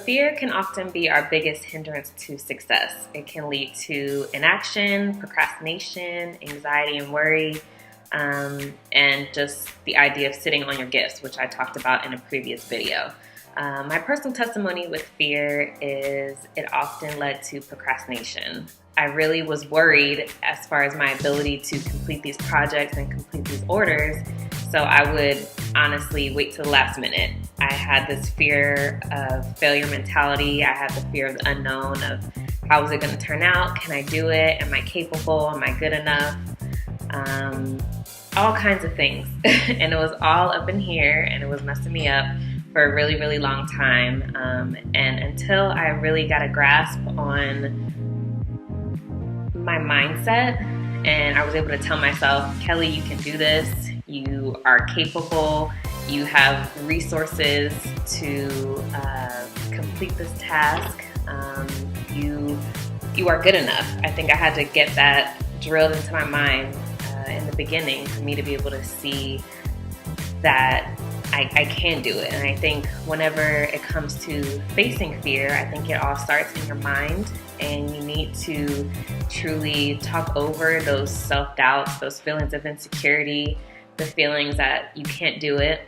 Fear can often be our biggest hindrance to success. It can lead to inaction, procrastination, anxiety and worry, and just the idea of sitting on your gifts, which I talked about in a previous video. My personal testimony with fear is it often led to procrastination. I really was worried as far as my ability to complete these projects and complete these orders, so I would honestly wait till the last minute. I had this fear of failure mentality. I had the fear of the unknown, of how is it going to turn out? Can I do it? Am I capable? Am I good enough? All kinds of things. And it was all up in here, and it was messing me up for a really, really long time. And until I really got a grasp on my mindset, and I was able to tell myself, Kelly, you can do this. You are capable. You have resources to complete this task. You are good enough. I think I had to get that drilled into my mind in the beginning for me to be able to see that I can do it. And I think whenever it comes to facing fear, I think it all starts in your mind, and you need to truly talk over those self-doubts, those feelings of insecurity, the feelings that you can't do it.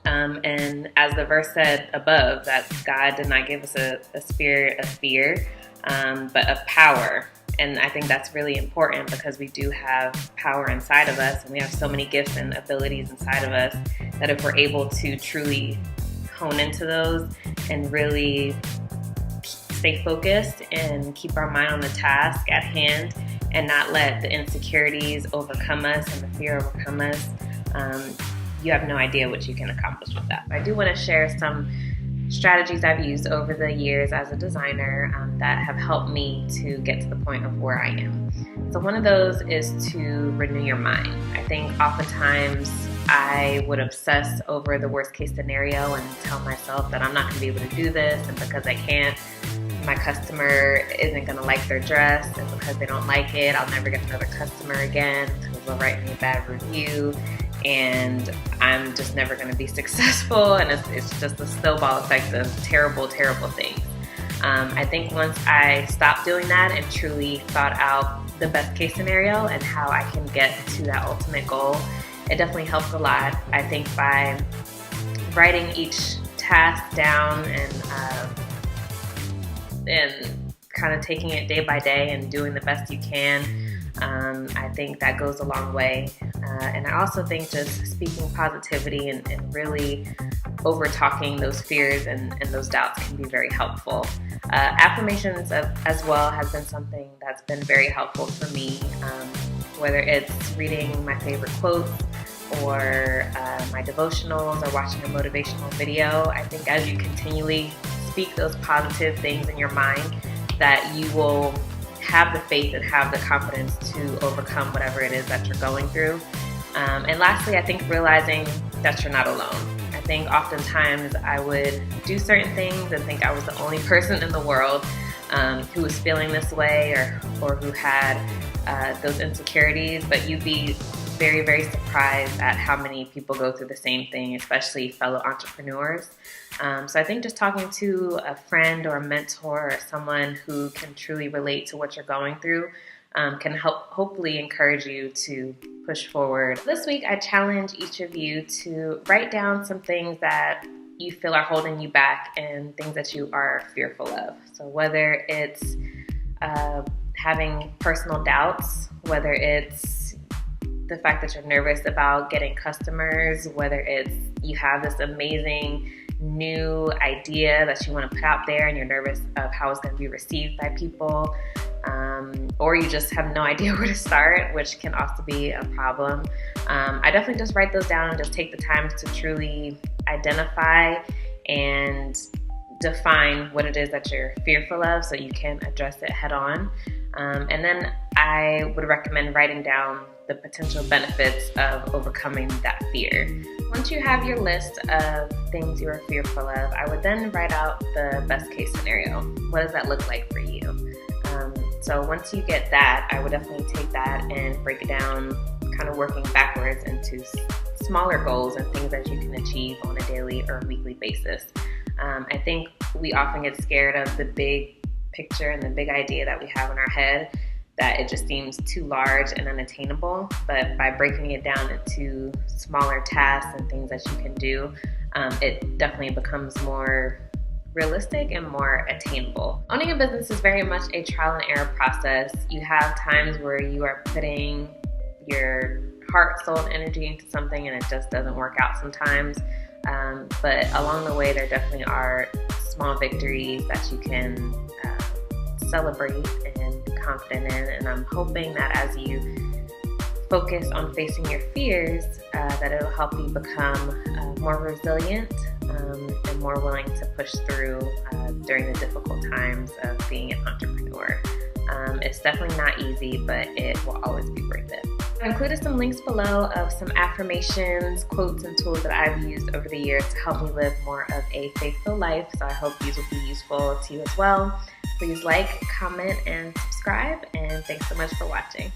And as the verse said above, that God did not give us a spirit of fear, but of power. And I think that's really important because we do have power inside of us, and we have so many gifts and abilities inside of us that if we're able to truly hone into those and really stay focused and keep our mind on the task at hand and not let the insecurities overcome us and the fear overcome us, you have no idea what you can accomplish with that. I do want to share some strategies I've used over the years as a designer that have helped me to get to the point of where I am. So one of those is to renew your mind. I think oftentimes I would obsess over the worst case scenario and tell myself that I'm not going to be able to do this, and because I can't, my customer isn't going to like their dress, and because they don't like it, I'll never get another customer again because they'll write me a bad review, and I'm just never going to be successful, and it's just a snowball effect of terrible, terrible things. I think once I stopped doing that and truly thought out the best case scenario and how I can get to that ultimate goal, it definitely helped a lot. I think by writing each task down and kind of taking it day by day and doing the best you can, I think that goes a long way. And I also think just speaking positivity and really over talking those fears and those doubts can be very helpful. Affirmations as well has been something that's been very helpful for me, whether it's reading my favorite quotes or my devotionals or watching a motivational video. I think as you continually speak those positive things in your mind, that you will have the faith and have the confidence to overcome whatever it is that you're going through. And lastly, I think realizing that you're not alone. I think oftentimes I would do certain things and think I was the only person in the world who was feeling this way or who had those insecurities, but you'd be very, very surprised at how many people go through the same thing, especially fellow entrepreneurs. So I think just talking to a friend or a mentor or someone who can truly relate to what you're going through can help hopefully encourage you to push forward. This week, I challenge each of you to write down some things that you feel are holding you back and things that you are fearful of. So whether it's having personal doubts, whether it's the fact that you're nervous about getting customers, whether it's you have this amazing new idea that you want to put out there and you're nervous of how it's going to be received by people, or you just have no idea where to start, which can also be a problem. I definitely just write those down and just take the time to truly identify and define what it is that you're fearful of so you can address it head on. And then I would recommend writing down the potential benefits of overcoming that fear. Once you have your list of things you are fearful of, I would then write out the best case scenario. What does that look like for you? So once you get that, I would definitely take that and break it down, kind of working backwards into smaller goals and things that you can achieve on a daily or weekly basis. I think we often get scared of the big picture and the big idea that we have in our head, that it just seems too large and unattainable. But by breaking it down into smaller tasks and things that you can do, it definitely becomes more realistic and more attainable. Owning a business is very much a trial and error process. You have times where you are putting your heart, soul, and energy into something and it just doesn't work out sometimes. But along the way, there definitely are small victories that you can celebrate and be confident in. And I'm hoping that as you focus on facing your fears, that it'll help you become more resilient and more willing to push through during the difficult times of being an entrepreneur. It's definitely not easy, but it will always be worth it. I included some links below of some affirmations, quotes, and tools that I've used over the years to help me live more of a faith-filled life. So I hope these will be useful to you as well. Please like, comment, and subscribe, and thanks so much for watching.